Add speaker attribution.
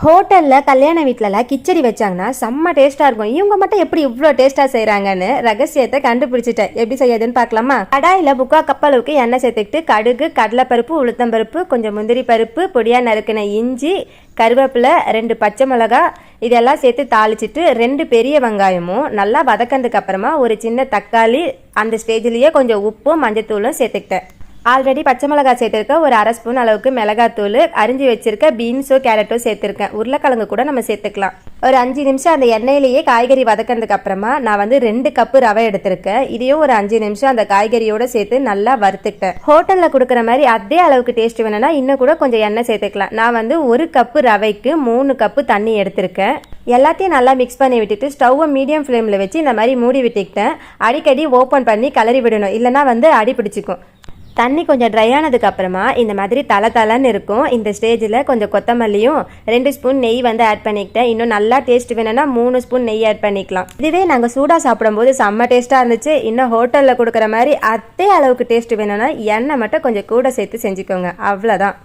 Speaker 1: ஹோட்டலில் கல்யாண வீட்டிலலாம் கிச்சடி வச்சாங்கன்னா செம்ம டேஸ்ட்டாக இருக்கும். இவங்க மட்டும் எப்படி இவ்வளோ டேஸ்ட்டாக செய்கிறாங்கன்னு ரகசியத்தை கண்டுபிடிச்சிட்டேன். எப்படி செய்யாதுன்னு பார்க்கலாமா? கடாயில் 3/4 கப் அளவுக்கு எண்ணெய் சேர்த்துக்கிட்டு கடுகு, கடலைப்பருப்பு, உளுத்தம்பருப்பு, கொஞ்சம் முந்திரி பருப்பு, பொடியாக நறுக்கின இஞ்சி, கருவேப்பிலை, 2 பச்சை மிளகா இதெல்லாம் சேர்த்து தாளிச்சிட்டு 2 பெரிய வெங்காயமும் நல்லா வதக்கினதுக்கு அப்புறமா ஒரு சின்ன தக்காளி, அந்த ஸ்டேஜ்லேயே கொஞ்சம் உப்பும் மஞ்சத்தூளும் சேர்த்துக்கிட்டேன். ஆல்ரெடி பச்சை மிளகாய் சேர்த்துருக்கேன். ஒரு 1/2 ஸ்பூன் அளவுக்கு மிளகாத்தூள், அரிஞ்சு வச்சிருக்க பீன்ஸோ கேரட்டோ சேர்த்துருக்கேன். உருளைக்கிழங்கு கூட நம்ம சேர்த்துக்கலாம். ஒரு 5 நிமிஷம் அந்த எண்ணெயிலேயே காய்கறி வதக்கினதுக்கு அப்புறமா நான் வந்து 2 கப்பு ரவை எடுத்திருக்கேன். இதையும் ஒரு 5 நிமிஷம் அந்த காய்கறியோட சேர்த்து நல்லா வறுத்துக்கிட்டேன். ஹோட்டலில் கொடுக்குற மாதிரி அதே அளவுக்கு டேஸ்ட் வேணும்னா இன்னும் கூட கொஞ்சம் எண்ணெய் சேர்த்துக்கலாம். நான் வந்து 1 கப்பு ரவைக்கு 3 கப்பு தண்ணி எடுத்திருக்கேன். எல்லாத்தையும் நல்லா மிக்ஸ் பண்ணி விட்டுட்டு ஸ்டவ்வை மீடியம் ஃப்ளேமில் வச்சு இந்த மாதிரி மூடி விட்டுக்கிட்டேன். அடிக்கடி ஓப்பன் பண்ணி கிளறி விடணும், இல்லைனா வந்து அடி பிடிச்சிக்கும். தண்ணி கொஞ்சம் ட்ரை ஆனதுக்கு அப்புறமா இந்த மாதிரி தலை இருக்கும். இந்த ஸ்டேஜில் கொஞ்சம் கொத்தமல்லியும் 2 ஸ்பூன் நெய் வந்து ஆட் பண்ணிக்கிட்டேன். இன்னும் நல்லா டேஸ்ட் வேணும்னா 3 ஸ்பூன் நெய் ஆட் பண்ணிக்கலாம். இதுவே நாங்கள் சூடாக சாப்பிடும்போது செம்ம டேஸ்ட்டாக இருந்துச்சு. இன்னும் ஹோட்டலில் கொடுக்குற மாதிரி அதே அளவுக்கு டேஸ்ட் வேணும்னா எண்ணெய் மட்டும் கொஞ்சம் கூட சேர்த்து செஞ்சுக்கோங்க. அவ்வளோதான்.